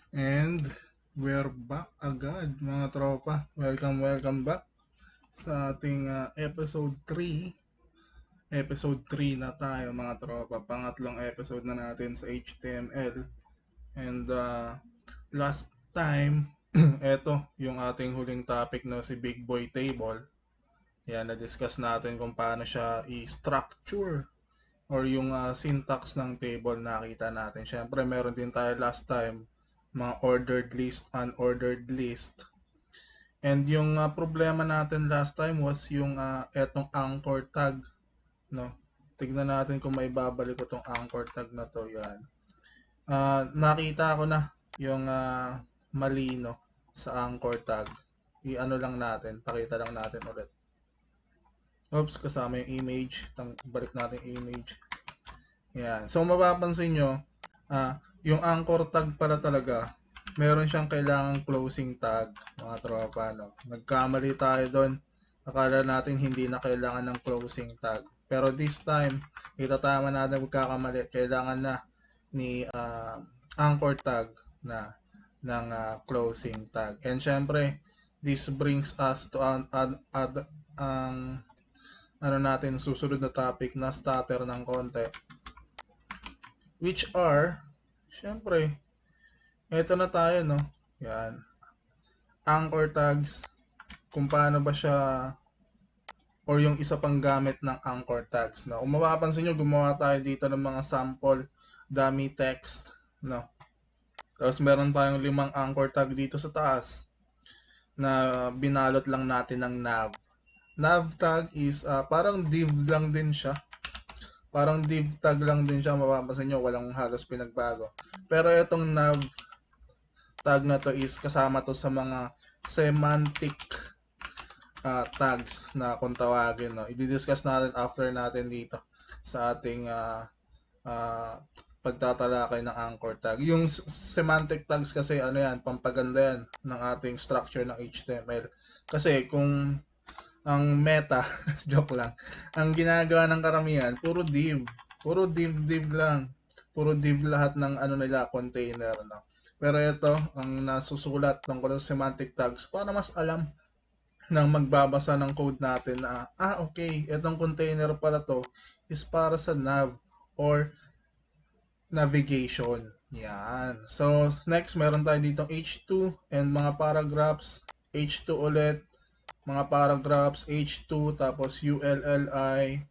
And we're back agad mga tropa. Welcome back sa ating episode 3. Episode 3 na tayo mga tropa. Pangatlong episode na natin sa HTML. And last time, eto yung ating huling topic na si Big Boy Table. Yan, na-discuss natin kung paano siya i-structure or yung syntax ng table nakita natin. Siyempre, meron din tayo last time mga ordered list, unordered list. And yung problema natin last time was yung etong anchor tag, no? Tignan natin kung may babalik ko tong anchor tag na to, yan. Nakita ko na yung mali, no, sa anchor tag. I-ano lang natin, pakita lang natin ulit. Oops, kasama yung image. Balik natin yung image. Yan. So, mapapansin nyo, yung anchor tag pala talaga, meron siyang kailangang closing tag, mga tropa. No? Nagkamali tayo doon. Akala natin hindi na kailangan ng closing tag. Pero this time, itatama natin magkakamali. Kailangan na ni anchor tag na ng closing tag. And syempre, this brings us to ang ano natin susunod na topic na stutter ng konti, which are syempre ito na tayo, no, yan, anchor tags, kung paano ba siya or yung isa pang gamit ng anchor tags, no. Kung mapapansin nyo, gumawa tayo dito ng mga sample dummy text, no. Tapos meron tayong 5 anchor tag dito sa taas na binalot lang natin ng nav. Nav tag is parang div lang din siya. Parang div tag lang din siya, mapapansin nyo, walang halos pinagbago. Pero itong nav tag na to is kasama to sa mga semantic tags na kung tawagin. No? I-discuss natin after natin dito sa ating pagtatalakay ng anchor tag. Yung semantic tags kasi ano yan, pampaganda yan ng ating structure ng HTML. Kasi kung ang meta, joke lang, ang ginagawa ng karamihan, puro div. Puro div lang. Puro div lahat ng ano nila, container. No? Pero ito, ang nasusulat tungkol sa semantic tags para mas alam ng magbabasa ng code natin na, okay, itong container pala to is para sa nav or navigation. Yan. So, next, meron tayo dito H2 and mga paragraphs. H2 ulit, mga paragraphs, H2, tapos ULLI,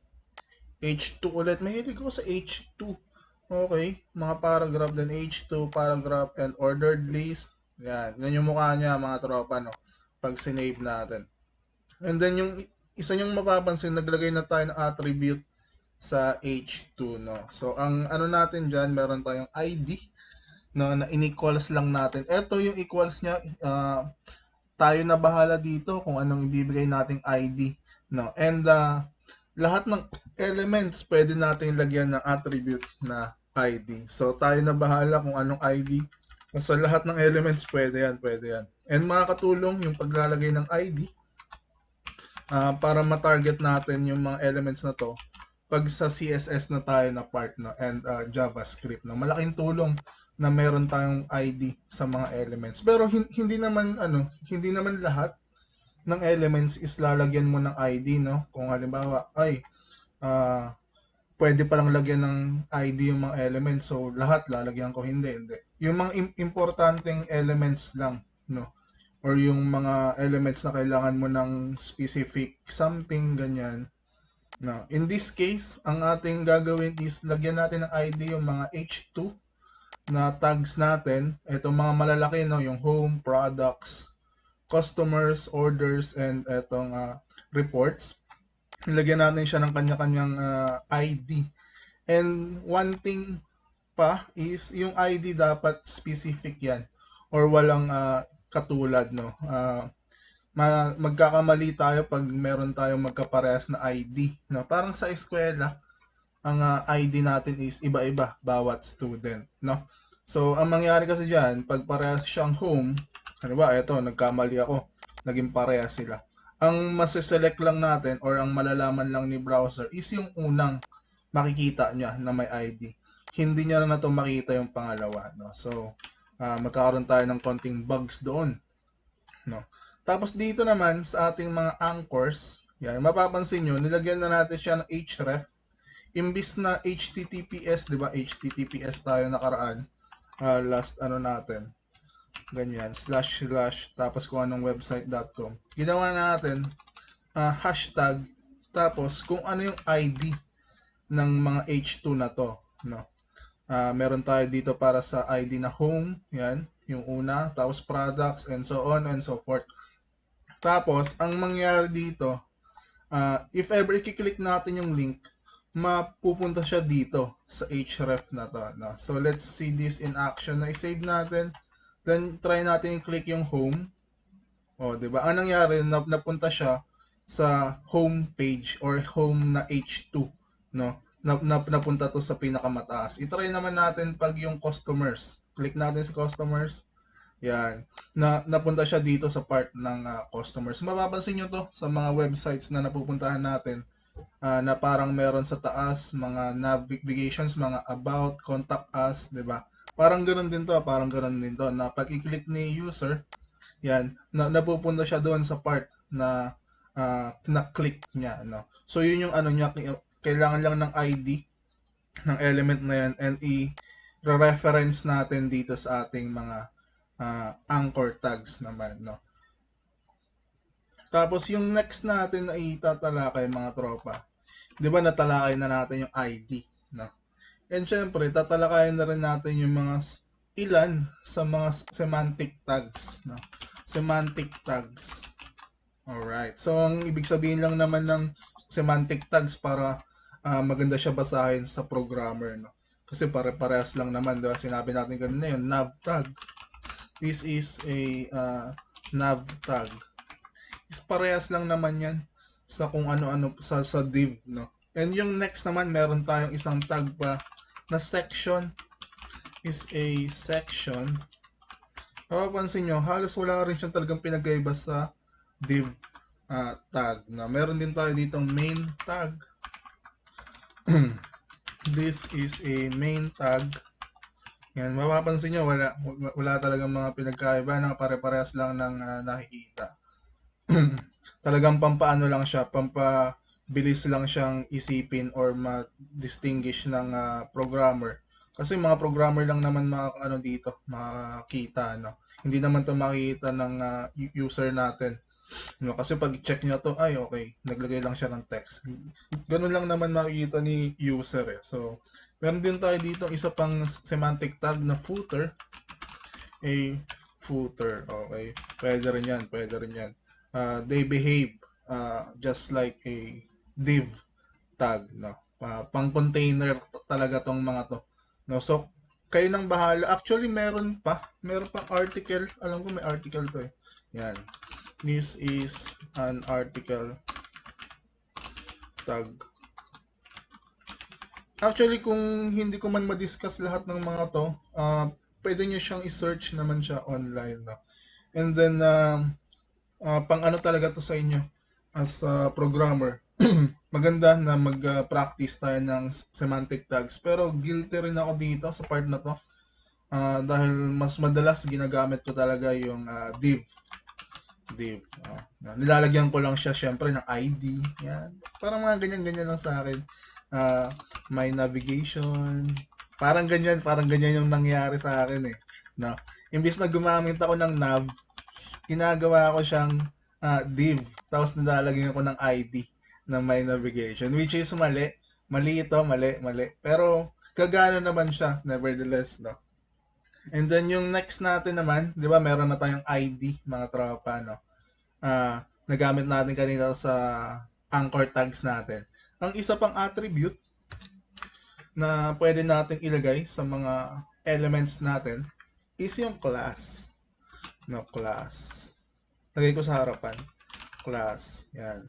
H2 ulit. Mahilig ko sa H2. Okay, mga paragraph din, H2, paragraph, and ordered list. Yan, yan yung mukha niya mga tropa, no? Pag sinave natin. And then yung isa niyong mapapansin, naglagay na tayo ng attribute sa H2, no? So, ang ano natin dyan, meron tayong ID, no, na in-equals lang natin. Ito yung equals niya, tayo na bahala dito kung anong ibibigay nating ID, no? And lahat ng elements pwede natin lagyan ng attribute na ID. So, tayo na bahala kung anong ID. Sa lahat ng elements, pwede yan, pwede yan. And makakatulong yung paglalagay ng ID para ma-target natin yung mga elements na to pag sa CSS na tayo na part, no, and JavaScript, no. Malaking tulong na meron tayong ID sa mga elements. Pero hindi naman lahat ng elements is lalagyan mo ng ID, no. Kung halimbawa ay pwede palang lagyan ng ID yung mga elements, so lahat lalagyan ko, hindi. Yung mga importanteng elements lang, no, or yung mga elements na kailangan mo ng specific something, ganyan. No. In this case, ang ating gagawin is lagyan natin ng ID yung mga H2 na tags natin. Itong mga malalaki, no, yung home, products, customers, orders, and itong reports. Lagyan natin siya ng kanya-kanyang ID. And one thing pa is yung ID dapat specific yan or walang katulad, no. Magkakamali tayo pag meron tayong magkaparehas na ID, no? Parang sa eskwela, ang ID natin is iba-iba bawat student, no? So, ang mangyari kasi diyan, pag parehas siyang home, ano ba, eto, nagkamali ako, naging parehas sila. Ang masiselect lang natin or ang malalaman lang ni browser is yung unang makikita niya na may ID. Hindi niya na to makita yung pangalawa, no? So, magkakaroon tayo ng konting bugs doon, no? Tapos dito naman sa ating mga anchors, yan, mapapansin nyo, nilagyan na natin siya ng href. Imbis na HTTPS, di ba? HTTPS tayo nakaraan. Last ano natin, ganyan, // tapos kung anong website.com. Ginawa natin, hashtag, tapos kung ano yung ID ng mga H2 na to, no? Meron tayo dito para sa ID na home, yan, yung una, tapos products, and so on and so forth. Tapos, ang mangyari dito, if ever i-click natin yung link, mapupunta siya dito sa href na to. No? So, let's see this in action. Na i-save natin. Then, try natin i-click yung home. O, diba? Ang nangyari, napunta siya sa home page or home na H2. No? Napunta to sa pinakamataas. I-try naman natin pag yung customers. Click natin sa customers. Yan. Napunta siya dito sa part ng customers. Mapapansin nyo to sa mga websites na napupuntahan natin, na parang meron sa taas mga navigations, mga about, contact us, 'di ba? Parang ganoon din to, parang ganoon din to na pag i-click ni user, yan, napupunta siya doon sa part na na-click niya, no. So yun yung ano niya, kailangan lang ng ID ng element na yan and i-reference natin dito sa ating mga anchor tags naman, no. Tapos yung next natin na itatalakay mga tropa, 'di ba natalakay na natin yung ID, no? And syempre, tatalakayin na rin natin yung mga ilan sa mga semantic tags, no? Semantic tags. Alright. So, ang ibig sabihin lang naman ng semantic tags para maganda siya basahin sa programmer, no? Kasi pare-parehas lang naman, diba? Sinabi natin kanina yun, nav tag. This is a nav tag. Is parehas lang naman yan sa kung ano-ano sa div, no? And yung next naman, meron tayong isang tag pa na section. Is a section. Mapapansin nyo, halos wala rin siyang talagang pinagkaiba sa div tag. Na meron din tayo ditong main tag. This is a main tag. Yan, mapapansin nyo, wala talagang mga pinagkaiba na pare-parehas lang ng nakikita. Talagang pampaano lang siya, pampabilis lang siyang isipin or ma-distinguish ng programmer. Kasi mga programmer lang naman makakita, no? Hindi naman 'to makikita ng user natin. No, kasi pag check niya 'to, ay okay, naglagay lang siya ng text. Ganun lang naman makikita ni user eh. So, meron din tayo dito isa pang semantic tag na footer. A footer, okay. Pwede rin 'yan, pwede rin 'yan. They behave just like a div tag, no. Pang container talaga tong mga to, no. So kayo nang bahala. Actually meron pang article, alam ko may article to eh. Yan, this is an article tag. Actually kung hindi ko man ma-discuss lahat ng mga to, pwede nyo siyang i-search naman siya online, no. And then pang ano talaga to sa inyo as a programmer. Maganda na mag-practice tayo ng semantic tags. Pero guilty rin ako dito sa part na to. Dahil mas madalas ginagamit ko talaga yung div. Nilalagyan ko lang siya syempre ng ID. Yan. Parang mga ganyan-ganyan lang sa akin. My navigation. Parang ganyan yung nangyari sa akin eh. No? Imbis na gumamit ako ng nav, ginagawa ko siyang div, tapos nilalagyan ko ng ID ng my navigation, which is mali. Mali ito, mali. Pero kagana naman siya, nevertheless, no? And then yung next natin naman, di ba meron na tayong ID, mga tropa, no? Nagamit natin kanina sa anchor tags natin. Ang isa pang attribute na pwede natin ilagay sa mga elements natin is yung class. No, class. Lagay ko sa harapan. Class. Yan.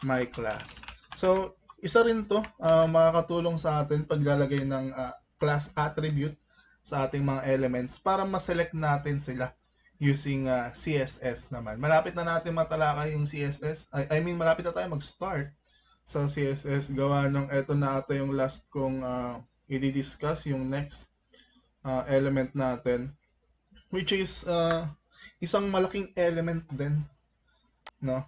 My class. So, isa rin to, makakatulong sa atin paglalagay ng class attribute sa ating mga elements para ma-select natin sila using CSS naman. Malapit na natin matalakay yung CSS. I mean, malapit na tayo mag-start sa CSS. Gawa nung eto na ata yung last kong i-discuss, yung next element natin. which is isang malaking element din, no?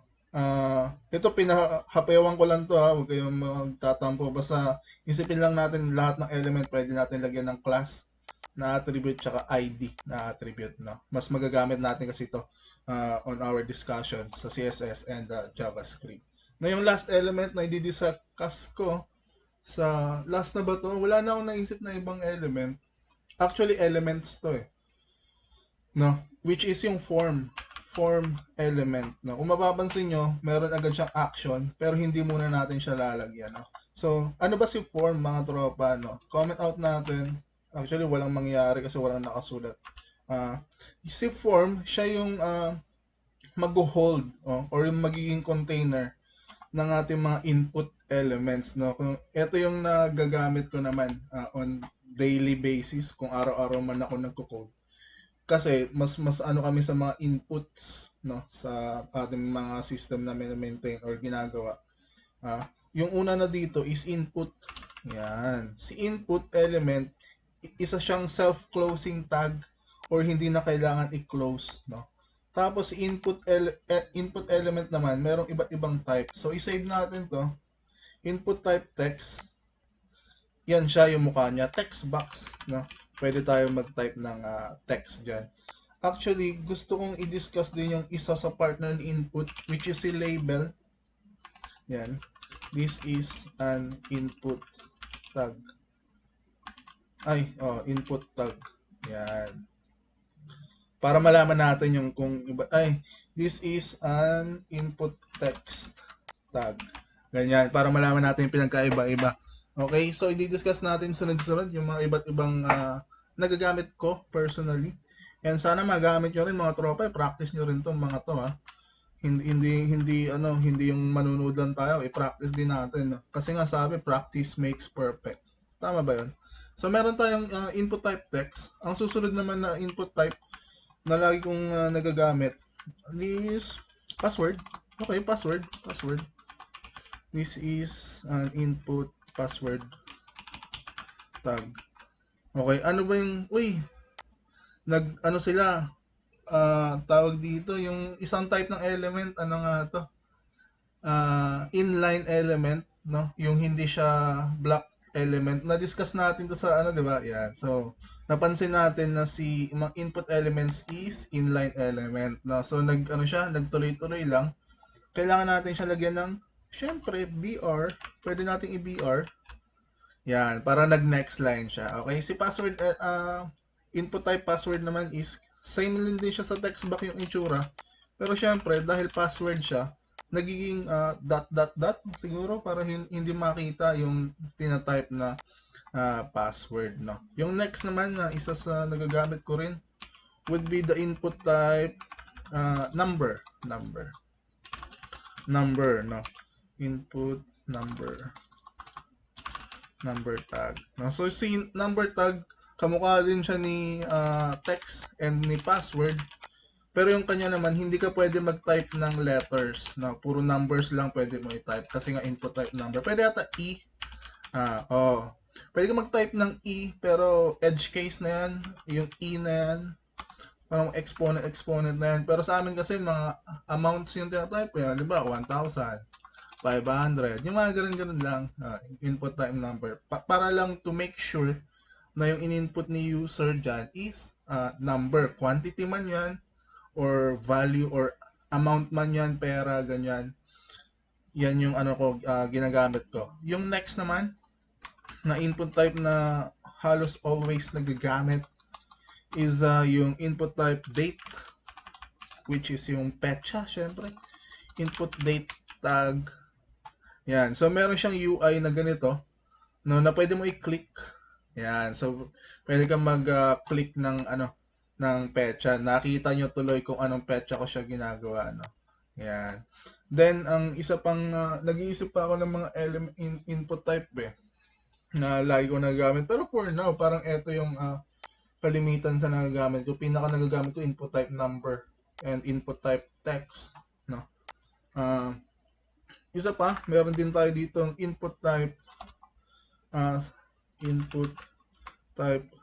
Ito pinahapayawan ko lang to ha, huwag kayong magtatampo. Basta isipin lang natin lahat ng element pwede natin lagyan ng class na attribute tsaka ID na attribute, no? Mas magagamit natin kasi ito on our discussion sa CSS and JavaScript. Na yung last element na i-discuss ko sa last na ba to? Wala na akong naisip na ibang element. Actually, elements to eh. No? Which is yung form element. No? Kung mapapansin nyo, meron agad siyang action, pero hindi muna natin siya lalagyan. No? So, ano ba si form, mga tropa? No? Comment out natin. Actually, walang mangyayari kasi walang nakasulat. Si form, siya yung mag-hold or yung magiging container ng ating mga input elements. No? Kung ito yung nagagamit ko naman on daily basis, kung araw-araw man ako nagko-code. Kasi mas ano kami sa mga inputs, no, sa ating mga system na maintain or ginagawa. Yung una na dito is input. Yan. Si input element, isa siyang self-closing tag or hindi na kailangan i-close, no. Tapos si input element naman, merong iba't ibang type. So i-save natin 'to. Input type text. Yan siya yung mukha niya, text box, no. Pwede tayo mag-type ng text diyan. Actually, gusto kong i-discuss din yung isa sa partner ni input, which is si label. Yan. This is an input tag. Input tag. Yan. Para malaman natin yung kung iba, this is an input text tag. Ganyan, para malaman natin yung pinagkaiba-iba. Okay, so i-discuss natin sunod-sunod yung mga iba't ibang nagagamit ko personally. And sana magamit nyo rin mga tropa, practice nyo rin tong mga to ha. Hindi yung manunood lang tayo, i-practice din natin. No? Kasi nga sabi, practice makes perfect. Tama ba 'yun? So meron tayong input type text. Ang susunod naman na input type na lagi kong nagagamit is password. Okay, password. This is an input password tag. Okay, ano ba yung ano sila tawag dito yung isang type ng element, ano nga to, inline element, no, yung hindi siya block element. Na discuss natin to sa ano, di ba? Yan. So napansin natin na si mga input elements is inline element, no. So nagtuloy-tuloy lang. Kailangan natin siya lagyan ng syempre BR. Pwede nating i-BR. Yan, para nag-next line siya. Okay, si password, input type password naman is same din siya sa text box yung itsura. Pero syempre, dahil password siya, nagiging dot siguro para hindi makita yung tinatype na password, no. Yung next naman na isa sa nagagamit ko rin would be the input type number, no. Input number tag. No? So si number tag, kamukha din siya ni text and ni password. Pero yung kanya naman, hindi ka pwede mag-type ng letters. No? Puro numbers lang pwede mo i-type. Kasi nga input type number. Pwede ata E. Pwede ka mag-type ng E, pero edge case na yan. Yung E na yan. Parang exponent na yan. Pero sa amin kasi mga amounts yung tinatype. Yan, di ba? 1,000. 500. Yung mga ganun lang. Input type number. Para lang to make sure na yung in-input ni user dyan is number. Quantity man yan, or value, or amount man yan, pera, ganyan. Yan yung ano ko, ginagamit ko. Yung next naman, na input type na halos always nagagamit is yung input type date, which is yung petsa, syempre. Input date tag. Yan. So, meron siyang UI na ganito, no, na pwede mo i-click. Yan. So, pwede kang mag-click ng petsa. Nakita nyo tuloy kung anong petsa ko siya ginagawa, no. Yan. Then, ang isa pang, nag-iisip pa ako ng mga input type na lagi ko nagagamit. Pero for now, parang ito yung kalimitan sa nagagamit ko. Pinaka nagagamit ko, input type number and input type text, no. Isa pa, meron din tayo dito ang input type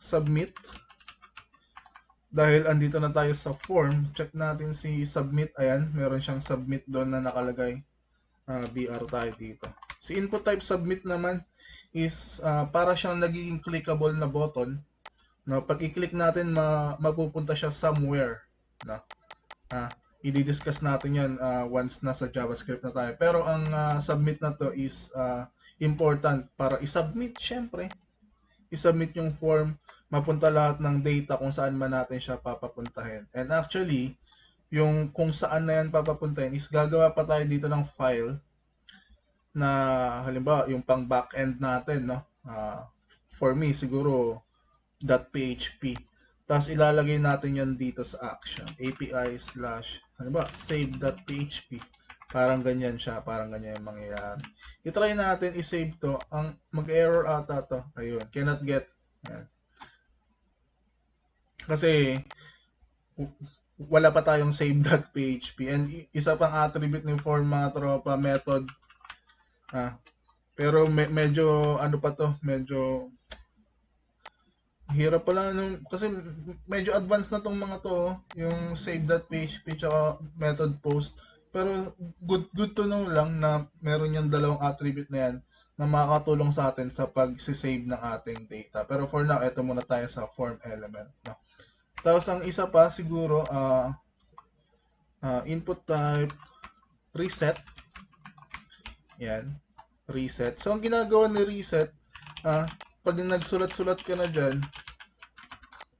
submit. dahil andito na tayo sa form, check natin si submit. Ayan, meron siyang submit doon na nakalagay. BR tayo dito. Si input type submit naman is para siyang nagiging clickable na button. No, pag i-click natin, mapupunta siya somewhere. No? I-discuss natin yan once nasa JavaScript na tayo. Pero ang submit na to is important para i-submit, syempre. I-submit yung form, mapunta lahat ng data kung saan man natin siya papapuntahin. And actually, yung kung saan na yan papapuntahin is gagawa pa tayo dito ng file na halimbawa yung pang backend natin, no? For me siguro .php. Tapos ilalagay natin yan dito sa action. API slash halimbawa save.php. Parang ganyan siya, parang ganyan yung mangyayari. I-try natin i-save to. Ang mag-error ata to. Ayun, cannot get. Ayan. Kasi wala pa tayong save.php. And isa pang attribute ng form mga tropa, method. Pero medyo ano pa to, medyo hirap pala kasi medyo advanced na tong mga to, yung save.php tsaka method post. Pero good to know lang na meron yung dalawang attribute na yan na makakatulong sa atin sa pag-save ng ating data. Pero for now, eto muna tayo sa form element. No? Tapos ang isa pa siguro, input type reset. Yan. Reset. So, ang ginagawa ni reset, pag nagsulat-sulat ka na dyan,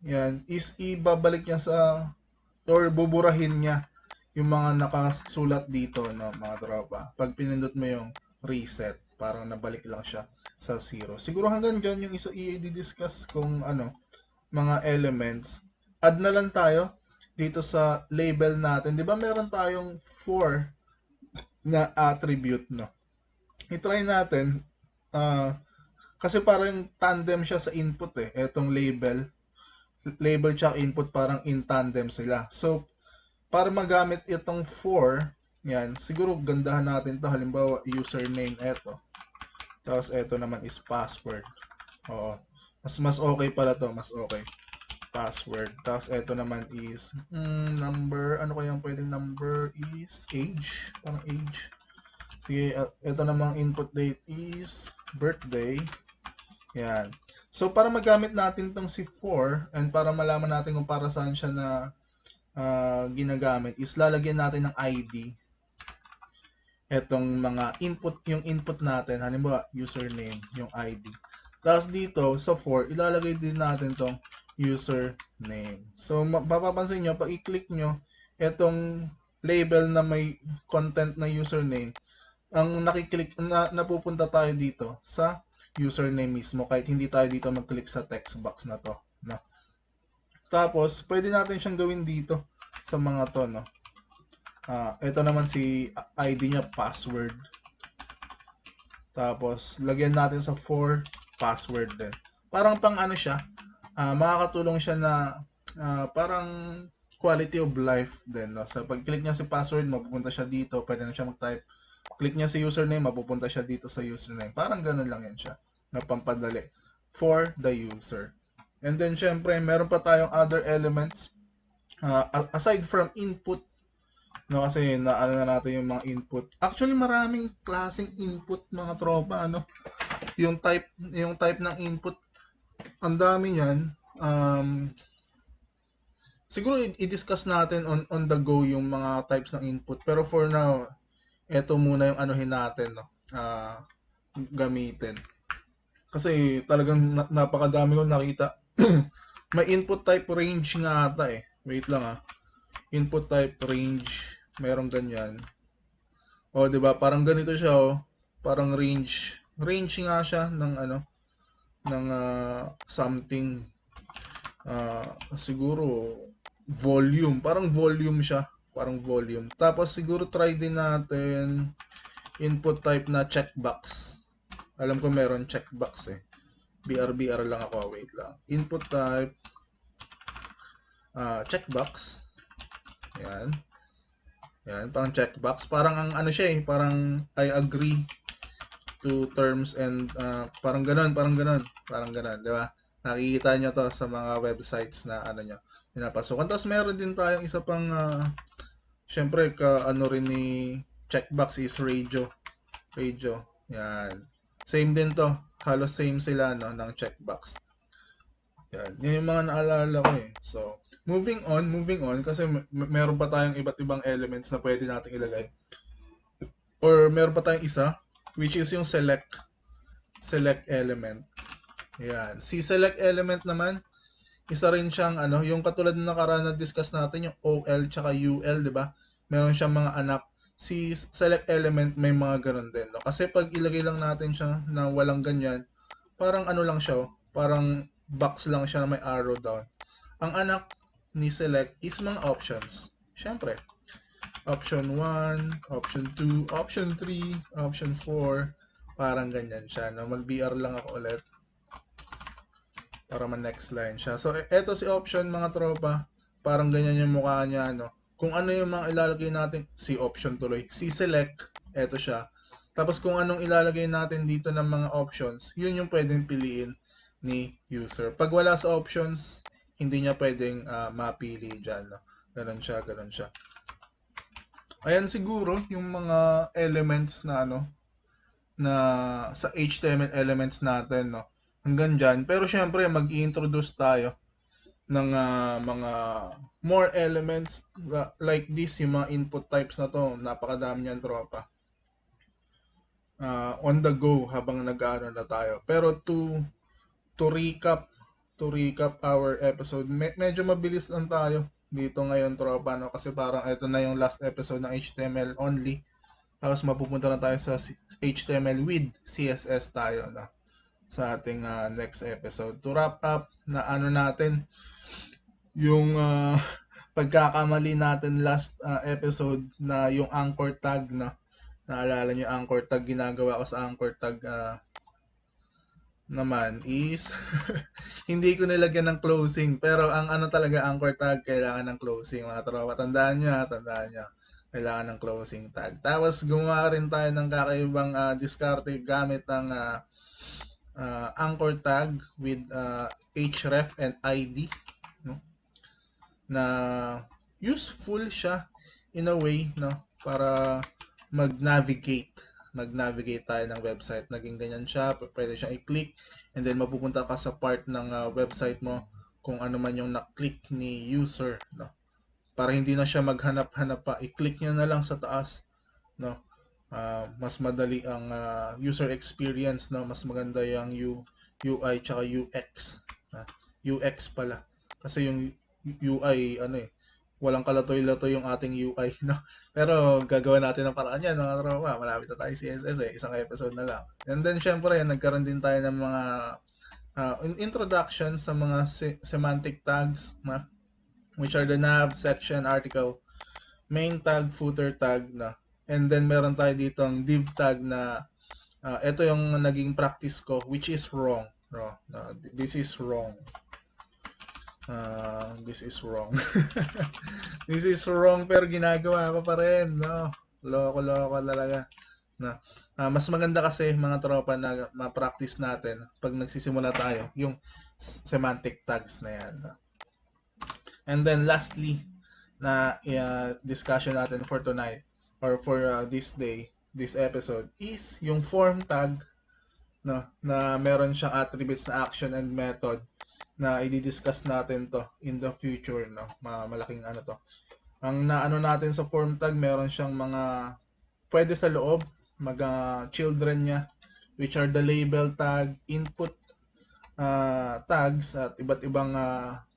yan, is ibabalik niya sa, or buburahin niya yung mga nakasulat dito, no, mga tropa. Pag pinindot mo yung reset, parang nabalik lang siya sa 0. Siguro hanggang dyan yung isa i-discuss kung ano, mga elements. Add na lang tayo dito sa label natin. Di ba meron tayong 4 na attribute, no? I-try natin, kasi parang tandem siya sa input eh. Etong label tsaka input parang in tandem sila. So, para magamit itong 4, yan, siguro gandahan natin to. Halimbawa, username eto. Tapos eto naman is password. Oo. Mas okay pala to, mas okay. Password. Tapos eto naman is number. Ano kayang pwedeng number is age. Parang age. Sige, ito namang input date is birthday. Yan. So, para magamit natin tong si 4 and para malaman natin kung para saan siya na ginagamit is lalagyan natin ng ID. Etong mga input, yung input natin, halimbawa username, yung ID. Tapos dito sa 4, ilalagay din natin tong username. So, mapapansin nyo, pag i-click nyo, etong label na may content na username, ang nakiklik napupunta tayo dito sa username mismo kahit hindi tayo dito mag-click sa text box na to, no? Tapos pwede natin siyang gawin dito sa mga to, no? Ito naman si ID niya password. Tapos lagyan natin sa 4 password din. Parang pang ano siya, makakatulong siya na parang quality of life din, no? So pag-click niya si password, mapupunta siya dito, pwede na siya mag-type. Click niya si username, mapupunta siya dito sa username. Parang ganun lang yan siya, na pampadali for the user. And then, syempre, meron pa tayong other elements aside from input, no, kasi naano na natin yung mga input. Actually, maraming klaseng input, mga tropa, ano. Yung type ng input, ang dami niyan. Siguro i-discuss natin on the go yung mga types ng input. Pero for now, eto muna yung anuhin natin, no? Gamitin. Kasi talagang napakadami kong nakita. May input type range nga ata eh. Wait lang Input type range. Merong ganyan. O, 'di ba? Parang ganito siya oh. Parang range. Range nga siya ng ano ng something. Siguro volume. Parang volume siya. Parang volume. Tapos siguro try din natin input type na checkbox. Alam ko meron checkbox eh. BR lang ako. Wait lang. Input type checkbox. Yan. Yan, pang checkbox. Parang ang ano siya eh. Parang I agree to terms and parang ganun. Parang ganun. Di ba? Nakikita nyo to sa mga websites na ano nyo. pinapasukan. Tapos meron din tayong isa pang syempre ano rin ni checkbox is radio. Yan. Same din to. Halos same sila no ng checkbox. Yan. Yan yung mga naalala ko eh. So, moving on kasi meron pa tayong iba't ibang elements na pwede nating ilagay. Or meron pa tayong isa which is yung select element. Yan. Si select element naman, isa rin siyang yung katulad ng nakaraan na discuss natin yung OL tsaka UL, 'di ba? Meron siyang mga anak. Si select element may mga ganun din, no? Kasi pag ilagay lang natin siya na walang ganyan, parang ano lang siya, parang box lang siya na may arrow down. Ang anak ni select is mga options. Syempre, option 1, option 2, option 3, option 4, parang ganyan siya, no? Mag-BR lang ako ulit para ma-next line siya. So, eto si option mga tropa. Parang ganyan yung mukha niya, no? Kung ano yung mga ilalagay natin, si option tuloy. Si select, eto siya. Tapos kung anong ilalagay natin dito ng mga options, yun yung pwedeng piliin ni user. Pag wala sa options, hindi niya pwedeng mapili dyan, no? Ganun siya. Ayan siguro yung mga elements na na sa HTML elements natin, no? Hanggang dyan. Pero syempre, mag-i-introduce tayo ng mga more elements like this, yung mga input types na to. Napakadami niyan, tropa. On the go habang nag-aano na tayo. Pero to recap our episode, medyo mabilis lang tayo dito ngayon, tropa, no? Kasi parang ito na yung last episode ng HTML only. Tapos mapupunta na tayo sa HTML with CSS tayo, no? Sa ating next episode. To wrap up na natin yung pagkakamali natin last episode na yung anchor tag na naalala nyo yung anchor tag, ginagawa ko sa anchor tag naman is hindi ko nilagyan ng closing, pero ang talaga anchor tag kailangan ng closing, mga tropa. Tandaan nyo kailangan ng closing tag. Tapos gumawa rin tayo ng kakaibang diskarte gamit ang anchor tag with href and id, no? Na useful siya in a way, no, para mag-navigate tayo ng website. Naging ganyan siya, pwede siyang i-click and then mapupunta ka sa part ng website mo kung ano man yung na-click ni user, no, para hindi na siya maghanap-hanap pa, i-click niya na lang sa taas, no. Mas madali ang user experience, no, mas maganda yung UI tsaka UX, UX pala, kasi yung UI walang kalatoy-latoy yung ating UI, no? Pero gagawin natin ng paraan yan, mga tropa. Malapit na tayo CSS eh. Isang episode na lang. And then, syempre, nagkaroon din tayo ng mga introduction sa mga semantic tags, which are the nav, section, article, main tag, footer tag, na. And then, meron tayo dito ang div tag na ito yung naging practice ko, which is wrong. This is wrong. This is wrong. This is wrong, pero ginagawa ko pa rin, no? Loko talaga. No? Mas maganda kasi, mga tropa, na ma-practice natin pag nagsisimula tayo, yung semantic tags na yan. No? And then lastly, na discussion natin for tonight or for this day, this episode, is yung form tag, no, na meron siyang attributes na action and method na i-discuss natin to in the future, no. Malaking to. Ang natin sa form tag, meron siyang mga pwede sa loob, children niya, which are the label tag, input tags, at iba't ibang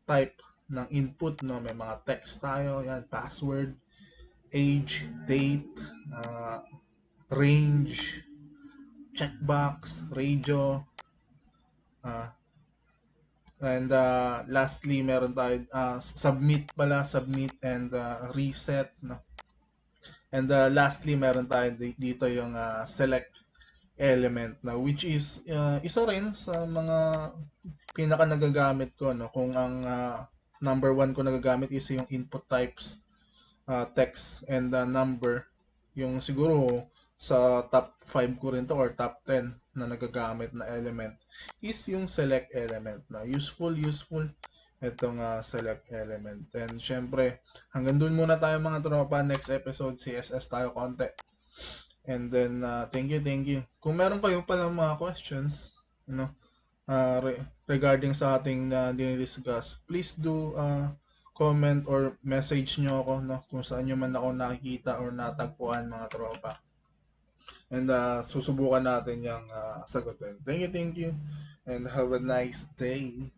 type ng input, no. May mga text tayo, yan, password, age, date, range, checkbox, radio, and lastly, meron tayo submit and reset, no. And lastly, meron tayo dito yung select element, na which is isa rin sa mga pinaka nagagamit ko, no. Kung ang number 1 ko nagagamit is yung input types, text and number, yung siguro sa top 5 ko rin to or top 10 na nagagamit na element is yung select element, na useful itong select element. And syempre, hanggang dun muna tayo mga tropa. Next episode, CSS tayo konti. And then, thank you, thank you. Kung meron kayong palang mga questions, regarding sa ating discuss, please do comment or message nyo ako, no, kung saan nyo man ako nakikita or natagpuan mga tropa. And susubukan natin yung sagutin. Thank you, and have a nice day.